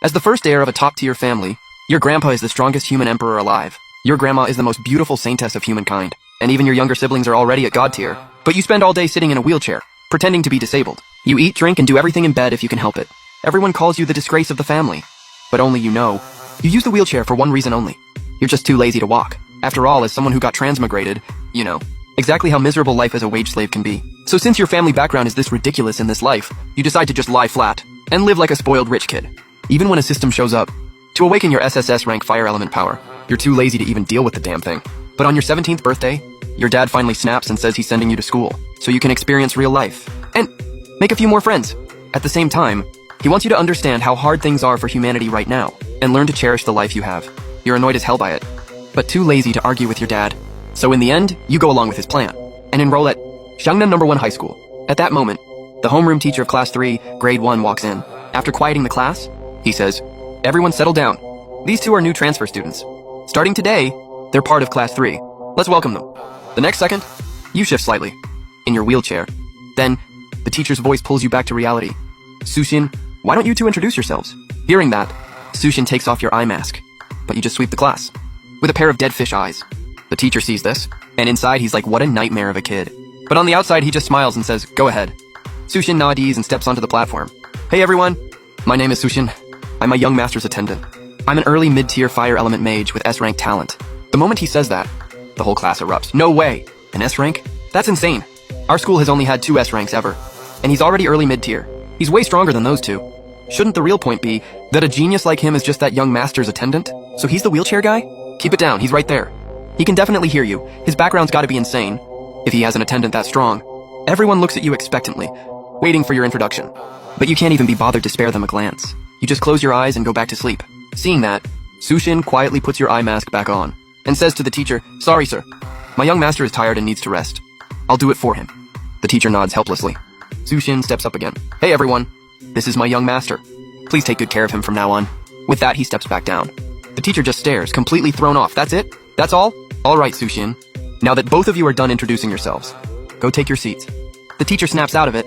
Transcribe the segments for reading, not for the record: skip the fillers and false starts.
As the first heir of a top-tier family, your grandpa is the strongest human emperor alive. Your grandma is the most beautiful saintess of humankind. And even your younger siblings are already at God tier. But you spend all day sitting in a wheelchair, pretending to be disabled. You eat, drink, and do everything in bed if you can help it. Everyone calls you the disgrace of the family. But only you know. You use the wheelchair for one reason only. You're just too lazy to walk. After all, as someone who got transmigrated, you know exactly how miserable life as a wage slave can be. So since your family background is this ridiculous in this life, you decide to just lie flat and live like a spoiled rich kid. Even when a system shows up to awaken your SSS rank fire element power, you're too lazy to even deal with the damn thing. But on your 17th birthday, your dad finally snaps and says he's sending you to school so you can experience real life and make a few more friends. At the same time, he wants you to understand how hard things are for humanity right now and learn to cherish the life you have. You're annoyed as hell by it, but too lazy to argue with your dad. So in the end, you go along with his plan and enroll at Xiangnan No. 1 High School. At that moment, the homeroom teacher of Class 3, Grade 1 walks in. After quieting the class, he says, "Everyone settle down. These two are new transfer students. Starting today, they're part of Class 3. Let's welcome them." The next second, you shift slightly in your wheelchair. Then, the teacher's voice pulls you back to reality. "Sushin, why don't you two introduce yourselves?" Hearing that, Sushin takes off your eye mask, but you just sweep the class with a pair of dead fish eyes. The teacher sees this, and inside he's like, what a nightmare of a kid. But on the outside, he just smiles and says, "Go ahead." Sushin nods and steps onto the platform. "Hey everyone, my name is Sushin. I'm a young master's attendant. I'm an early mid-tier fire element mage with S-rank talent." The moment he says that, the whole class erupts. "No way! An S-rank? That's insane. Our school has only had 2 S-ranks ever. And he's already early mid-tier. He's way stronger than those 2. Shouldn't the real point be that a genius like him is just that young master's attendant? So he's the wheelchair guy? Keep it down, he's right there. He can definitely hear you. His background's gotta be insane, if he has an attendant that strong." Everyone looks at you expectantly, waiting for your introduction. But you can't even be bothered to spare them a glance. You just close your eyes and go back to sleep. Seeing that, Sushin quietly puts your eye mask back on and says to the teacher, "Sorry, sir. My young master is tired and needs to rest. I'll do it for him." The teacher nods helplessly. Sushin steps up again. "Hey everyone, this is my young master. Please take good care of him from now on." With that, he steps back down. The teacher just stares, completely thrown off. "That's it? That's all? All right, Sushin. Now that both of you are done introducing yourselves, go take your seats." The teacher snaps out of it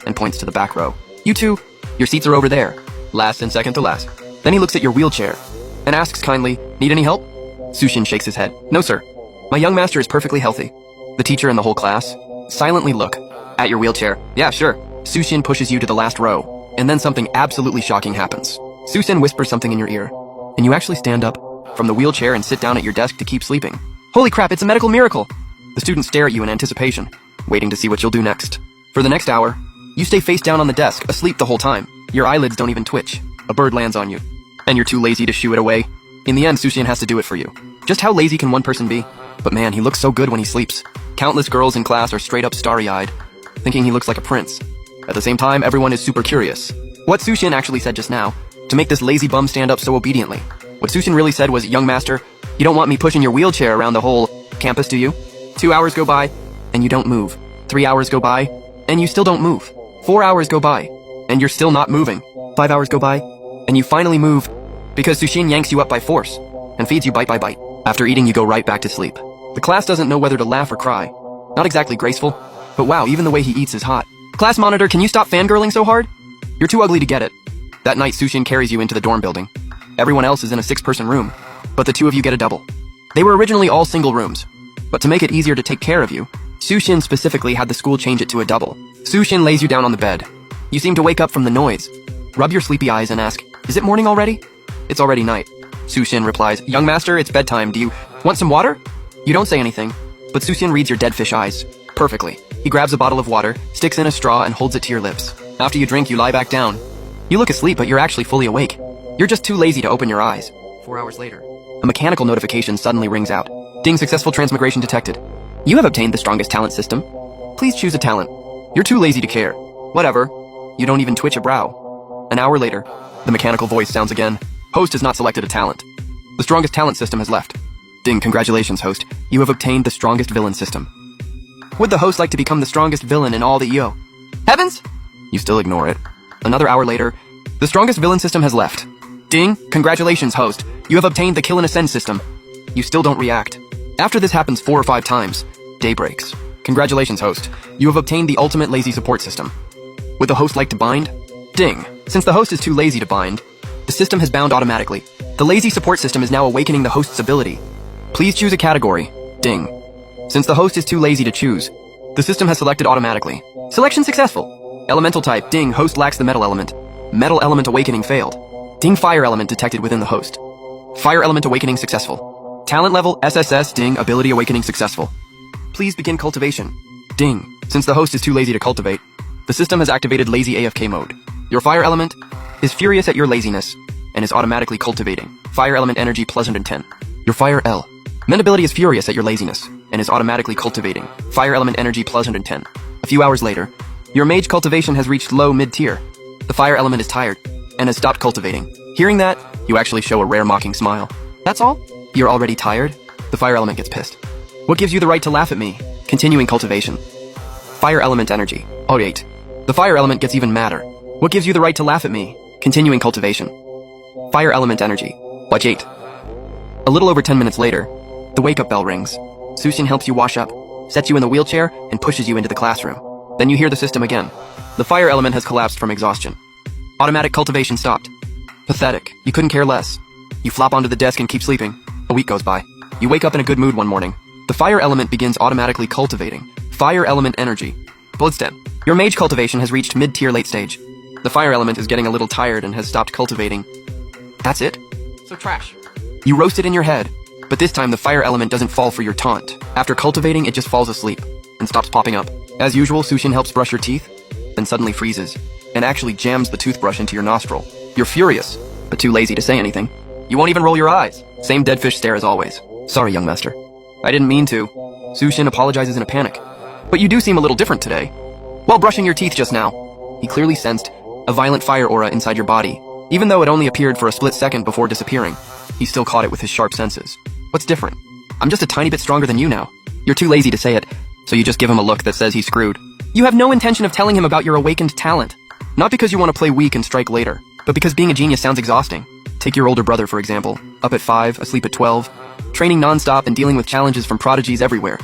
and points to the back row. "You two, your seats are over there, last and second to last." Then he looks at your wheelchair and asks kindly, "Need any help?" Sushin shakes his head. "No, sir. My young master is perfectly healthy." The teacher and the whole class silently look at your wheelchair. "Yeah, sure." Sushin pushes you to the last row, and then something absolutely shocking happens. Sushin whispers something in your ear, and you actually stand up from the wheelchair and sit down at your desk to keep sleeping. Holy crap, it's a medical miracle! The students stare at you in anticipation, waiting to see what you'll do next. For the next hour, you stay face down on the desk, asleep the whole time. Your eyelids don't even twitch. A bird lands on you, and you're too lazy to shoo it away. In the end, Sushin has to do it for you. Just how lazy can one person be? But man, he looks so good when he sleeps. Countless girls in class are straight up starry-eyed, thinking he looks like a prince. At the same time, everyone is super curious what Sushin actually said just now to make this lazy bum stand up so obediently. What Sushin really said was, "Young master, you don't want me pushing your wheelchair around the whole campus, do you?" 2 hours go by, and you don't move. 3 hours go by, and you still don't move. 4 hours go by, and you're still not moving. 5 hours go by, and you finally move, because Sushin yanks you up by force and feeds you bite by bite. After eating, you go right back to sleep. The class doesn't know whether to laugh or cry. Not exactly graceful, but wow, even the way he eats is hot. "Class monitor, can you stop fangirling so hard? You're too ugly to get it." That night, Sushin carries you into the dorm building. Everyone else is in a 6-person room, but the two of you get a double. They were originally all single rooms, but to make it easier to take care of you, Sushin specifically had the school change it to a double. Sushin lays you down on the bed. You seem to wake up from the noise, rub your sleepy eyes and ask, "Is it morning already?" "It's already night." Sushin replies, "Young master, it's bedtime. Do you want some water?" You don't say anything, but Sushin reads your dead fish eyes perfectly. He grabs a bottle of water, sticks in a straw, and holds it to your lips. After you drink, you lie back down. You look asleep, but you're actually fully awake. You're just too lazy to open your eyes. 4 hours later, a mechanical notification suddenly rings out. "Ding, successful transmigration detected. You have obtained the strongest talent system. Please choose a talent." You're too lazy to care. Whatever. You don't even twitch a brow. An hour later, the mechanical voice sounds again. "Host has not selected a talent. The strongest talent system has left." "Ding, congratulations, host. You have obtained the strongest villain system. Would the host like to become the strongest villain in all the EO?" "Heavens!" You still ignore it. Another hour later, the strongest villain system has left. "Ding, congratulations, host. You have obtained the kill and ascend system." You still don't react. After this happens 4 or 5 times, day breaks. "Congratulations, host. You have obtained the ultimate lazy support system. Would the host like to bind?" "Ding. Since the host is too lazy to bind, The system has bound automatically. The lazy support system is now awakening the host's ability. Please choose a category. Ding. Since the host is too lazy to choose, the system has selected automatically. Selection successful. Elemental type. Ding. Host lacks the metal element. Metal element awakening failed. Ding. Fire element detected within the host. Fire element awakening successful. Talent level SSS. Ding. Ability awakening successful. Please begin cultivation. Ding. Since the host is too lazy to cultivate, the system has activated lazy AFK mode. Your fire element is furious at your laziness and is automatically cultivating. Fire element energy plus 110. Your fire L. Men ability is furious at your laziness and is automatically cultivating. Fire element energy plus 110. A few hours later, your mage cultivation has reached low mid-tier. The fire element is tired and has stopped cultivating. Hearing that, you actually show a rare mocking smile. That's all? You're already tired? The fire element gets pissed. What gives you the right to laugh at me? Continuing cultivation. Fire element energy. Oh, 8. The fire element gets even madder. What gives you the right to laugh at me? Continuing cultivation. Fire element energy. Watch 8. A little over 10 minutes later, the wake-up bell rings. Sushin helps you wash up, sets you in the wheelchair, and pushes you into the classroom. Then you hear the system again. The fire element has collapsed from exhaustion. Automatic cultivation stopped. Pathetic. You couldn't care less. You flop onto the desk and keep sleeping. A week goes by. You wake up in a good mood one morning. The fire element begins automatically cultivating. Fire element energy. Bloodstem. Your mage cultivation has reached mid-tier late stage. The fire element is getting a little tired and has stopped cultivating. That's it? So trash. You roast it in your head, but this time the fire element doesn't fall for your taunt. After cultivating, it just falls asleep and stops popping up. As usual, Sushin helps brush your teeth, then suddenly freezes and actually jams the toothbrush into your nostril. You're furious, but too lazy to say anything. You won't even roll your eyes. Same dead fish stare as always. Sorry, young master. I didn't mean to. Sushin apologizes in a panic. But you do seem a little different today. While brushing your teeth just now, he clearly sensed a violent fire aura inside your body. Even though it only appeared for a split second before disappearing, he still caught it with his sharp senses. What's different? I'm just a tiny bit stronger than you now. You're too lazy to say it, so you just give him a look that says he's screwed. You have no intention of telling him about your awakened talent. Not because you want to play weak and strike later, but because being a genius sounds exhausting. Take your older brother, for example. Up at 5, asleep at 12, training non-stop and dealing with challenges from prodigies everywhere.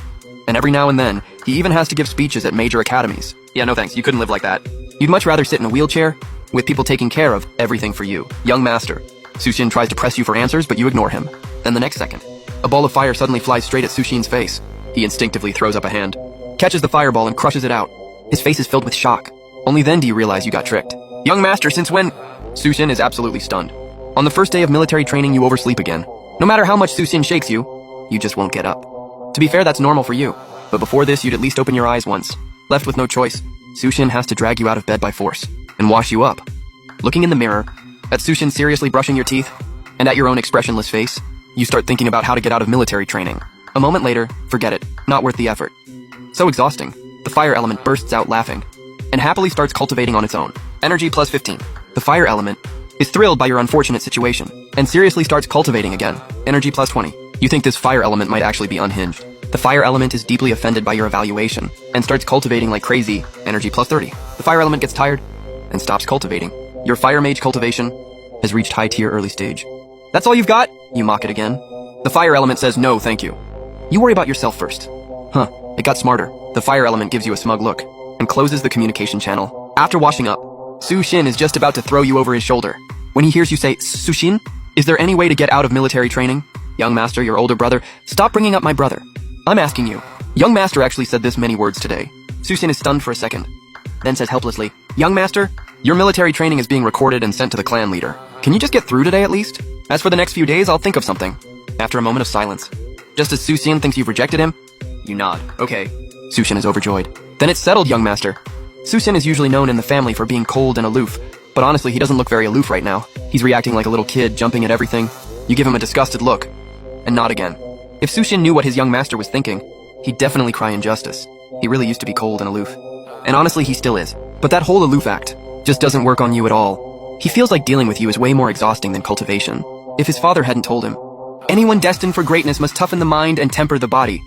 And every now and then, he even has to give speeches at major academies. Yeah, no thanks, you couldn't live like that. You'd much rather sit in a wheelchair, with people taking care of everything for you. Young master. Sushin tries to press you for answers, but you ignore him. Then the next second, a ball of fire suddenly flies straight at Sushin's face. He instinctively throws up a hand, catches the fireball and crushes it out. His face is filled with shock. Only then do you realize you got tricked. Young master, since when? Sushin is absolutely stunned. On the first day of military training, you oversleep again. No matter how much Sushin shakes you, you just won't get up. To be fair, that's normal for you. But before this, you'd at least open your eyes once. Left with no choice, Sushin has to drag you out of bed by force and wash you up. Looking in the mirror, at Sushin seriously brushing your teeth, and at your own expressionless face, you start thinking about how to get out of military training. A moment later, forget it. Not worth the effort. So exhausting. The fire element bursts out laughing and happily starts cultivating on its own. Energy plus 15. The fire element is thrilled by your unfortunate situation and seriously starts cultivating again. Energy plus 20. You think this fire element might actually be unhinged. The fire element is deeply offended by your evaluation and starts cultivating like crazy. Energy plus 30. The fire element gets tired and stops cultivating. Your fire mage cultivation has reached high tier early stage. That's all you've got? You mock it again. The fire element says no, thank you. You worry about yourself first. Huh, it got smarter. The fire element gives you a smug look and closes the communication channel. After washing up, Sushin is just about to throw you over his shoulder when he hears you say, Sushin, is there any way to get out of military training? Young master, your older brother, stop bringing up my brother. I'm asking you. Young master actually said this many words today. Sushin is stunned for a second, then says helplessly, Young master, your military training is being recorded and sent to the clan leader. Can you just get through today at least? As for the next few days, I'll think of something. After a moment of silence, just as Sushin thinks you've rejected him, you nod. Okay. Sushin is overjoyed. Then it's settled, young master. Sushin is usually known in the family for being cold and aloof, but honestly, he doesn't look very aloof right now. He's reacting like a little kid, jumping at everything. You give him a disgusted look, and nod again. If Sushin knew what his young master was thinking, he'd definitely cry injustice. He really used to be cold and aloof. And honestly, he still is. But that whole aloof act just doesn't work on you at all. He feels like dealing with you is way more exhausting than cultivation. If his father hadn't told him, anyone destined for greatness must toughen the mind and temper the body.